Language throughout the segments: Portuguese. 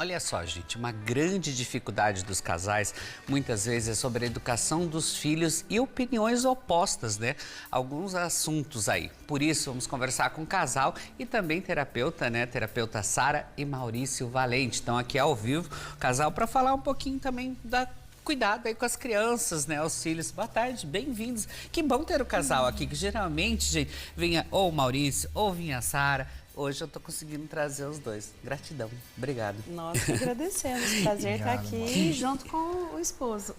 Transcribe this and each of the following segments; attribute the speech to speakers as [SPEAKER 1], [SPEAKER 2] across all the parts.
[SPEAKER 1] Olha só, gente, uma grande dificuldade dos casais muitas vezes é sobre a educação dos filhos e opiniões opostas, né? Alguns assuntos aí. Por isso, vamos conversar com o casal e também terapeuta, né? Terapeuta Sara e Maurício Valente. Estão aqui ao vivo, casal, para falar um pouquinho também da cuidado aí com as crianças, né, os filhos. Boa tarde, bem-vindos. Que bom ter o casal aqui, que geralmente, gente, vinha ou o Maurício ou vinha a Sara. Hoje eu tô conseguindo trazer os dois. Gratidão. Obrigado.
[SPEAKER 2] Nós que agradecemos. Prazer estar aqui junto com o esposo.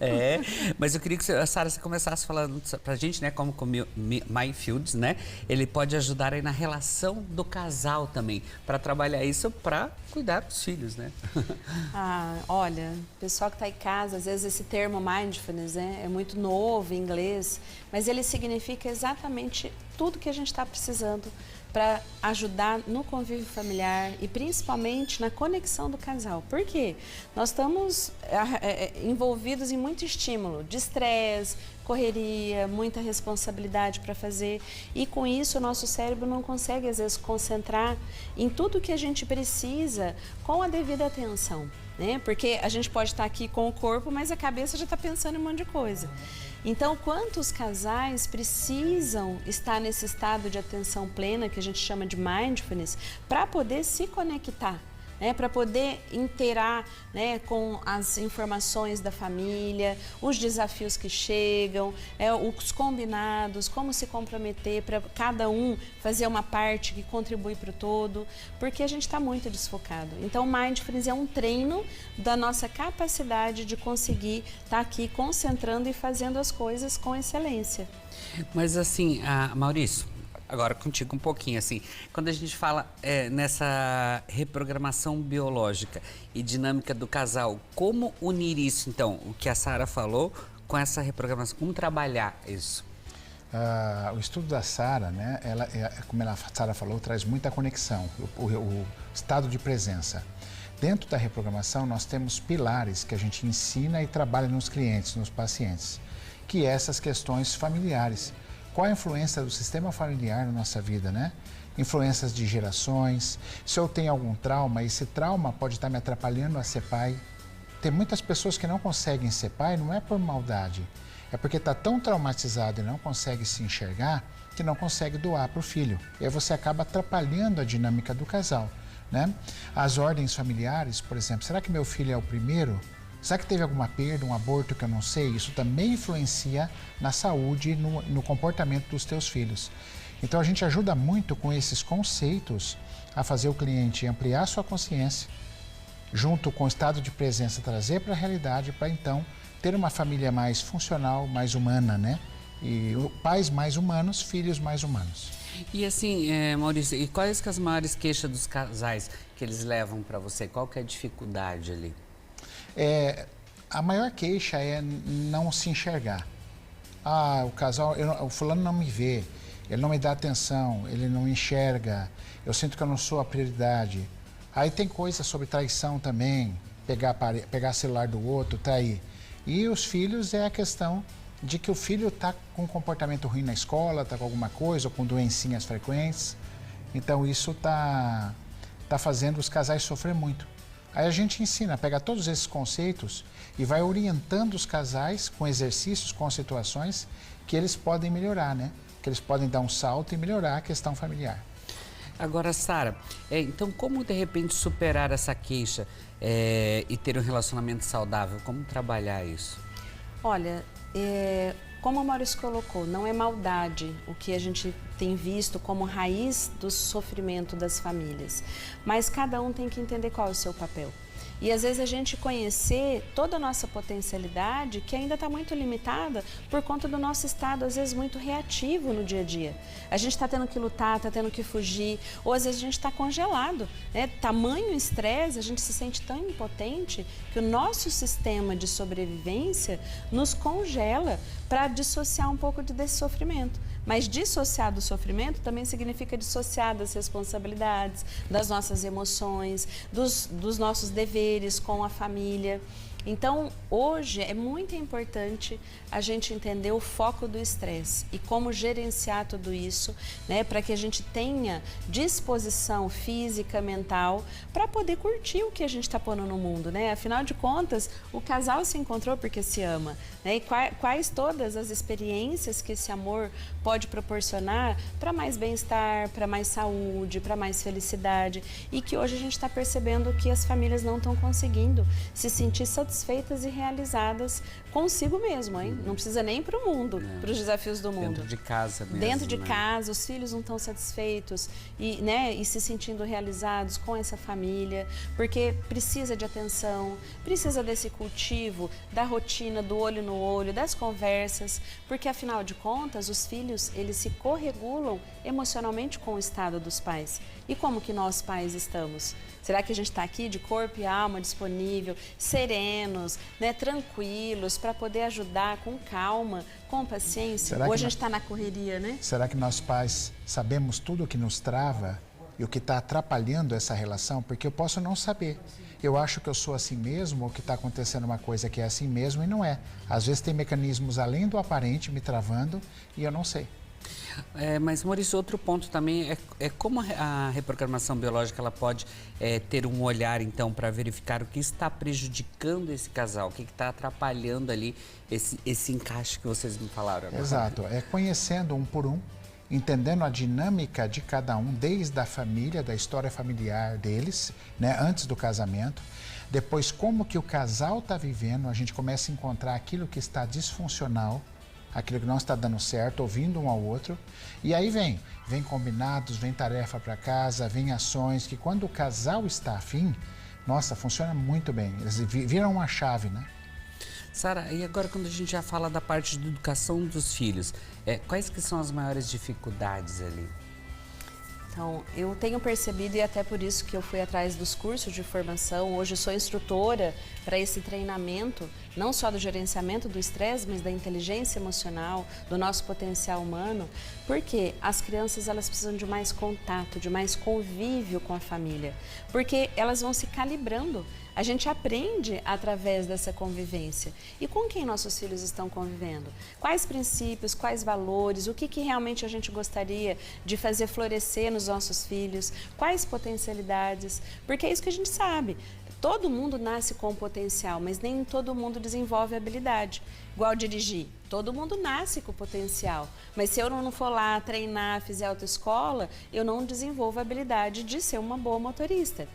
[SPEAKER 1] Mas eu queria que a Sara começasse falando pra gente, né, como com o Mindfulness, né, ele pode ajudar aí na relação do casal também, para trabalhar isso para cuidar dos filhos, né?
[SPEAKER 2] Olha, pessoal que está em casa, às vezes esse termo mindfulness, né, é muito novo em inglês, mas ele significa exatamente tudo que a gente está precisando para ajudar no convívio familiar e principalmente na conexão do casal. Por quê? Nós estamos envolvidos em muito estímulo, de estresse, correria, muita responsabilidade para fazer e com isso o nosso cérebro não consegue às vezes concentrar em tudo que a gente precisa com a devida atenção, né? Porque a gente pode estar aqui com o corpo, mas a cabeça já está pensando em um monte de coisa. Então, quantos casais precisam estar nesse estado de atenção plena, que a gente chama de mindfulness, para poder se conectar, né? Para poder interar, né, com as informações da família, os desafios que chegam, os combinados, como se comprometer para cada um fazer uma parte que contribui para o todo, porque a gente está muito desfocado. Então, mindfulness é um treino da nossa capacidade de conseguir estar aqui concentrando e fazendo as coisas com excelência.
[SPEAKER 1] Mas assim, Maurício, agora contigo um pouquinho, assim, quando a gente fala nessa reprogramação biológica e dinâmica do casal, como unir isso, então, o que a Sara falou com essa reprogramação, como trabalhar isso?
[SPEAKER 3] O estudo da Sara, né, como a Sara falou, traz muita conexão, o estado de presença. Dentro da reprogramação, nós temos pilares que a gente ensina e trabalha nos clientes, nos pacientes, que é essas questões familiares. Qual a influência do sistema familiar na nossa vida, né? Influências de gerações. Se eu tenho algum trauma, esse trauma pode estar me atrapalhando a ser pai. Tem muitas pessoas que não conseguem ser pai, não é por maldade, é porque está tão traumatizado e não consegue se enxergar que não consegue doar para o filho. E aí você acaba atrapalhando a dinâmica do casal, né? As ordens familiares, por exemplo, será que meu filho é o primeiro? Será que teve alguma perda, um aborto que eu não sei? Isso também influencia na saúde e no comportamento dos teus filhos. Então a gente ajuda muito com esses conceitos a fazer o cliente ampliar sua consciência, junto com o estado de presença, trazer para a realidade, para então ter uma família mais funcional, mais humana, né? E pais mais humanos, filhos mais humanos.
[SPEAKER 1] E assim, Maurício, e quais que as maiores queixas dos casais que eles levam para você? Qual que é a dificuldade ali?
[SPEAKER 3] A maior queixa é não se enxergar. O casal, o fulano não me vê, ele não me dá atenção, ele não me enxerga, eu sinto que eu não sou a prioridade. Aí tem coisa sobre traição também, pegar celular do outro, trair. E os filhos é a questão de que o filho está com um comportamento ruim na escola, está com alguma coisa, ou com doencinhas frequentes. Então isso tá fazendo os casais sofrer muito. Aí a gente ensina, pega todos esses conceitos e vai orientando os casais com exercícios, com situações que eles podem melhorar, né? Que eles podem dar um salto e melhorar a questão familiar.
[SPEAKER 1] Agora, Sara, então como de repente superar essa queixa e ter um relacionamento saudável? Como trabalhar isso?
[SPEAKER 2] Olha, como o Maurício colocou, não é maldade o que a gente tem visto como raiz do sofrimento das famílias, mas cada um tem que entender qual é o seu papel. E às vezes a gente conhecer toda a nossa potencialidade que ainda está muito limitada por conta do nosso estado, às vezes, muito reativo no dia a dia. A gente está tendo que lutar, está tendo que fugir, ou às vezes a gente está congelado, né? Tamanho estresse, a gente se sente tão impotente que o nosso sistema de sobrevivência nos congela para dissociar um pouco desse sofrimento. Mas dissociar do sofrimento também significa dissociar das responsabilidades, das nossas emoções, dos nossos deveres com a família. Então, hoje é muito importante a gente entender o foco do estresse e como gerenciar tudo isso, né, para que a gente tenha disposição física, mental, para poder curtir o que a gente está pondo no mundo, né? Afinal de contas, o casal se encontrou porque se ama, né? E quais todas as experiências que esse amor pode proporcionar para mais bem-estar, para mais saúde, para mais felicidade, e que hoje a gente está percebendo que as famílias não estão conseguindo se sentir satisfeitas e realizadas consigo mesmo, hein? Não precisa nem para o mundo, para os desafios do mundo.
[SPEAKER 1] Dentro de casa mesmo,
[SPEAKER 2] Dentro de
[SPEAKER 1] né?
[SPEAKER 2] casa, os filhos não estão satisfeitos e, né, e se sentindo realizados com essa família, porque precisa de atenção, precisa desse cultivo, da rotina, do olho no olho, das conversas, porque afinal de contas, os filhos, eles se corregulam emocionalmente com o estado dos pais. E como que nós pais estamos? Será que a gente está aqui de corpo e alma disponível, serenos, né, tranquilos, para poder ajudar com calma, com paciência? Ou a gente está na correria, né?
[SPEAKER 3] Será que nós pais sabemos tudo o que nos trava e o que está atrapalhando essa relação? Porque eu posso não saber. Eu acho que eu sou assim mesmo ou que está acontecendo uma coisa que é assim mesmo e não é. Às vezes tem mecanismos além do aparente me travando e eu não sei.
[SPEAKER 1] Mas, Maurício, outro ponto também é como a reprogramação biológica ela pode ter um olhar, então, para verificar o que está prejudicando esse casal, o que está atrapalhando ali esse encaixe que vocês me falaram agora.
[SPEAKER 3] Exato, é conhecendo um por um, entendendo a dinâmica de cada um, desde a família, da história familiar deles, né, antes do casamento. Depois, como que o casal está vivendo, a gente começa a encontrar aquilo que está disfuncional, aquilo que não está dando certo, ouvindo um ao outro. E aí vem combinados, vem tarefa para casa, vem ações que quando o casal está afim, nossa, funciona muito bem. Eles viram uma chave, né?
[SPEAKER 1] Sara, e agora quando a gente já fala da parte de educação dos filhos, quais que são as maiores dificuldades ali?
[SPEAKER 2] Então, eu tenho percebido, e até por isso que eu fui atrás dos cursos de formação, hoje eu sou instrutora para esse treinamento, não só do gerenciamento do estresse, mas da inteligência emocional, do nosso potencial humano, porque as crianças elas precisam de mais contato, de mais convívio com a família, porque elas vão se calibrando. A gente aprende através dessa convivência. E com quem nossos filhos estão convivendo? Quais princípios, quais valores, o que realmente a gente gostaria de fazer florescer nos nossos filhos? Quais potencialidades? Porque é isso que a gente sabe. Todo mundo nasce com potencial, mas nem todo mundo desenvolve habilidade. Igual dirigir. Todo mundo nasce com potencial, mas se eu não for lá treinar, fizer autoescola, eu não desenvolvo a habilidade de ser uma boa motorista.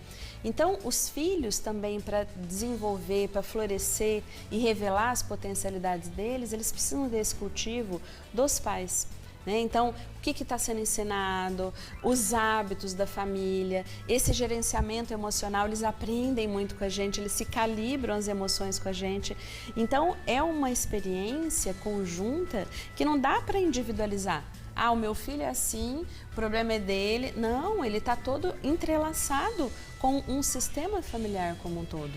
[SPEAKER 2] Então, os filhos também, para desenvolver, para florescer e revelar as potencialidades deles, eles precisam desse cultivo dos pais. Né? Então, o que está sendo ensinado, os hábitos da família, esse gerenciamento emocional, eles aprendem muito com a gente, eles se calibram as emoções com a gente. Então, é uma experiência conjunta que não dá para individualizar. Ah, o meu filho é assim, o problema é dele. Não, ele está todo entrelaçado com um sistema familiar como um todo.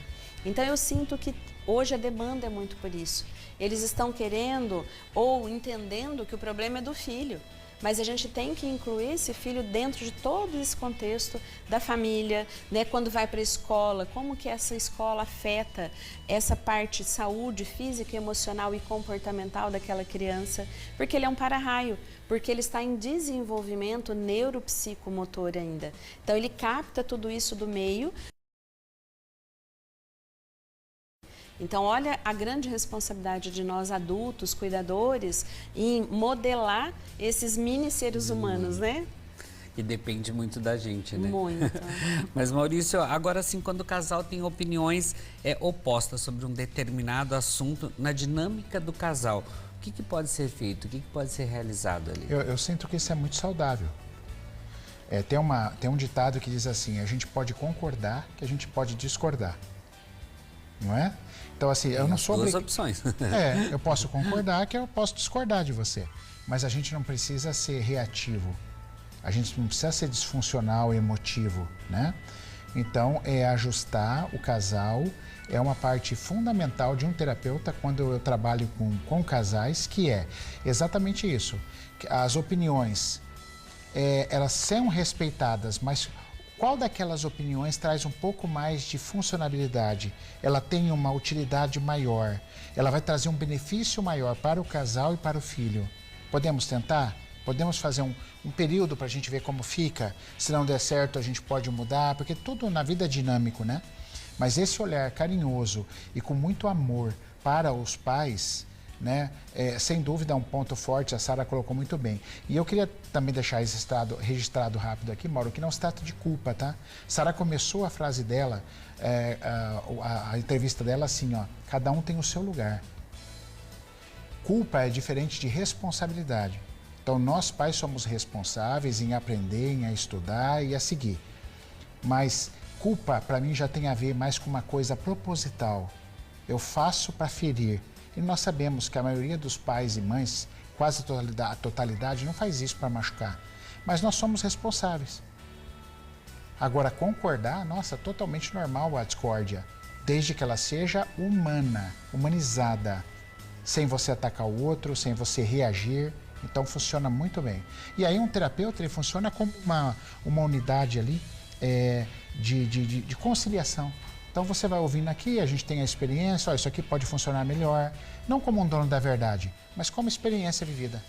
[SPEAKER 2] Então, eu sinto que hoje a demanda é muito por isso. Eles estão querendo ou entendendo que o problema é do filho, mas a gente tem que incluir esse filho dentro de todo esse contexto da família, né? Quando vai para a escola, como que essa escola afeta essa parte de saúde física, emocional e comportamental daquela criança, porque ele é um para-raio, porque ele está em desenvolvimento neuropsicomotor ainda. Então ele capta tudo isso do meio. Então, olha a grande responsabilidade de nós adultos, cuidadores, em modelar esses mini seres humanos, né?
[SPEAKER 1] E depende muito da gente, né?
[SPEAKER 2] Muito.
[SPEAKER 1] Mas, Maurício, agora sim, quando o casal tem opiniões opostas sobre um determinado assunto, na dinâmica do casal, o que pode ser feito? O que pode ser realizado ali?
[SPEAKER 3] Eu sinto que isso é muito saudável. Tem um ditado que diz assim, a gente pode concordar, que a gente pode discordar. Não é? Então, assim, eu não sou...
[SPEAKER 1] Duas opções.
[SPEAKER 3] Eu posso concordar que eu posso discordar de você. Mas a gente não precisa ser reativo. A gente não precisa ser disfuncional e emotivo, né? Então, ajustar o casal é uma parte fundamental de um terapeuta quando eu trabalho com casais, que é exatamente isso. As opiniões, elas são respeitadas, mas Qual daquelas opiniões traz um pouco mais de funcionalidade? Ela tem uma utilidade maior, ela vai trazer um benefício maior para o casal e para o filho. Podemos tentar? Podemos fazer um período para a gente ver como fica? Se não der certo, a gente pode mudar, porque tudo na vida é dinâmico, né? Mas esse olhar carinhoso e com muito amor para os pais, né, sem dúvida é um ponto forte, a Sara colocou muito bem. E eu queria também deixar registrado rápido aqui, Mauro, que não se trata de culpa, tá? Sara começou a frase dela, a entrevista dela assim, ó, cada um tem o seu lugar. Culpa é diferente de responsabilidade. Então, nós pais somos responsáveis em aprender, em estudar e a seguir. Mas culpa, para mim, já tem a ver mais com uma coisa proposital. Eu faço para ferir. E nós sabemos que a maioria dos pais e mães, quase a totalidade, não faz isso para machucar. Mas nós somos responsáveis. Agora, concordar, nossa, totalmente normal a discórdia, desde que ela seja humana, humanizada, sem você atacar o outro, sem você reagir. Então, funciona muito bem. E aí, um terapeuta, ele funciona como uma unidade ali de conciliação. Então você vai ouvindo aqui, a gente tem a experiência, ó, isso aqui pode funcionar melhor, não como um dono da verdade, mas como experiência vivida.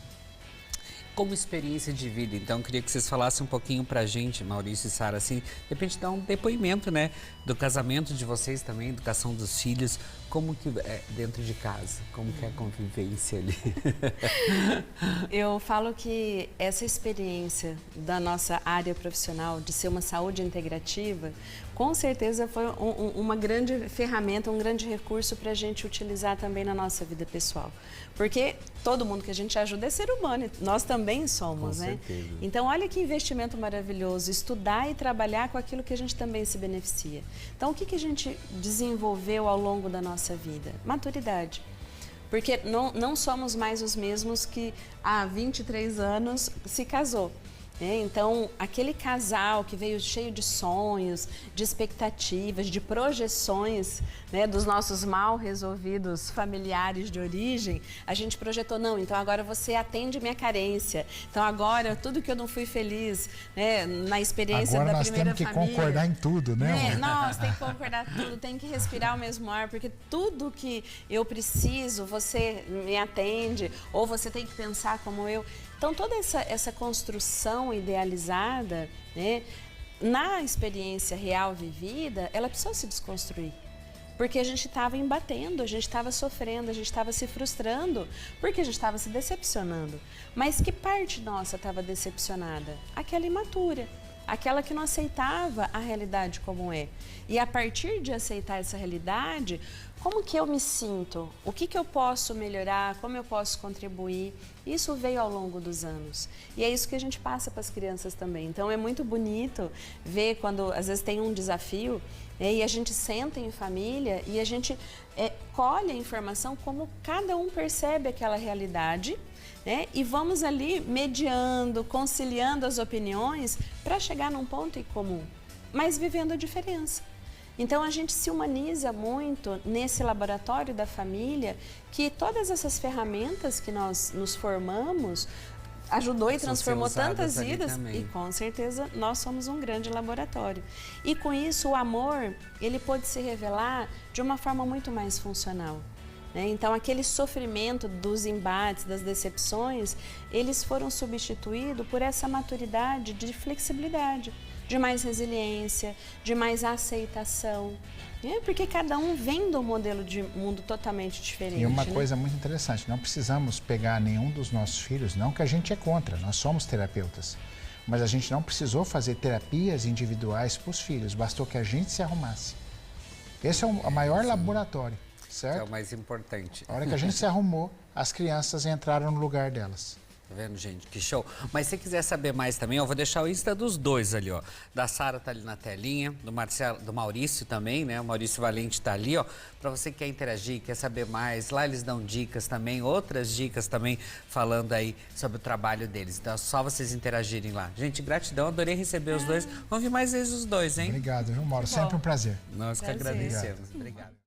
[SPEAKER 1] Como experiência de vida, então, eu queria que vocês falassem um pouquinho pra gente, Maurício e Sara, assim, de repente dar um depoimento, né, do casamento de vocês também, educação dos filhos, como que é dentro de casa, como que é a convivência ali.
[SPEAKER 2] Eu falo que essa experiência da nossa área profissional de ser uma saúde integrativa, com certeza foi uma grande ferramenta, um grande recurso para a gente utilizar também na nossa vida pessoal. Porque todo mundo que a gente ajuda é ser humano, nós também somos,
[SPEAKER 1] com
[SPEAKER 2] né?
[SPEAKER 1] certeza.
[SPEAKER 2] Então, olha que investimento maravilhoso, estudar e trabalhar com aquilo que a gente também se beneficia. Então, o que a gente desenvolveu ao longo da nossa vida? Maturidade. Porque não somos mais os mesmos que há 23 anos se casou. Então, aquele casal que veio cheio de sonhos, de expectativas, de projeções, né, dos nossos mal resolvidos familiares de origem, a gente projetou, não, então agora você atende minha carência. Então agora, tudo que eu não fui feliz, né, na experiência
[SPEAKER 3] agora
[SPEAKER 2] da primeira família...
[SPEAKER 3] Agora nós temos que concordar em tudo, né?
[SPEAKER 2] Nossa, tem que concordar tudo, tem que respirar o mesmo ar, porque tudo que eu preciso, você me atende, ou você tem que pensar como eu... Então, toda essa construção idealizada, né, na experiência real vivida, ela precisou se desconstruir. Porque a gente estava embatendo, a gente estava sofrendo, a gente estava se frustrando, porque a gente estava se decepcionando. Mas que parte nossa estava decepcionada? Aquela imatura, aquela que não aceitava a realidade como é. E a partir de aceitar essa realidade, como que eu me sinto? O que eu posso melhorar? Como eu posso contribuir? Isso veio ao longo dos anos. E é isso que a gente passa para as crianças também. Então, é muito bonito ver quando, às vezes, tem um desafio, e a gente senta em família e a gente colhe a informação como cada um percebe aquela realidade, né? E vamos ali mediando, conciliando as opiniões para chegar num ponto em comum, mas vivendo a diferença. Então, a gente se humaniza muito nesse laboratório da família, que todas essas ferramentas que nós nos formamos ajudou e transformou tantas vidas e, com certeza, nós somos um grande laboratório. E, com isso, o amor, ele pode se revelar de uma forma muito mais funcional. Então, aquele sofrimento dos embates, das decepções, eles foram substituídos por essa maturidade de flexibilidade, de mais resiliência, de mais aceitação, porque cada um vem de um modelo de mundo totalmente diferente.
[SPEAKER 3] E uma coisa muito interessante, não precisamos pegar nenhum dos nossos filhos, não que a gente é contra, nós somos terapeutas, mas a gente não precisou fazer terapias individuais para os filhos, bastou que a gente se arrumasse. Esse é o maior laboratório, certo?
[SPEAKER 1] Que é o mais importante.
[SPEAKER 3] A hora que a gente se arrumou, as crianças entraram no lugar delas.
[SPEAKER 1] Tá vendo, gente? Que show. Mas se quiser saber mais também, eu vou deixar o Insta dos dois ali, ó. Da Sara tá ali na telinha, do Marcelo, do Maurício também, né? O Maurício Valente tá ali, ó. Pra você que quer interagir, quer saber mais, lá eles dão dicas também, outras dicas também, falando aí sobre o trabalho deles. Então é só vocês interagirem lá. Gente, gratidão, adorei receber os dois. Vamos ver mais vezes os dois, hein?
[SPEAKER 3] Obrigado, viu, Mauro? Sempre um prazer.
[SPEAKER 1] Nós que agradecemos. Obrigado.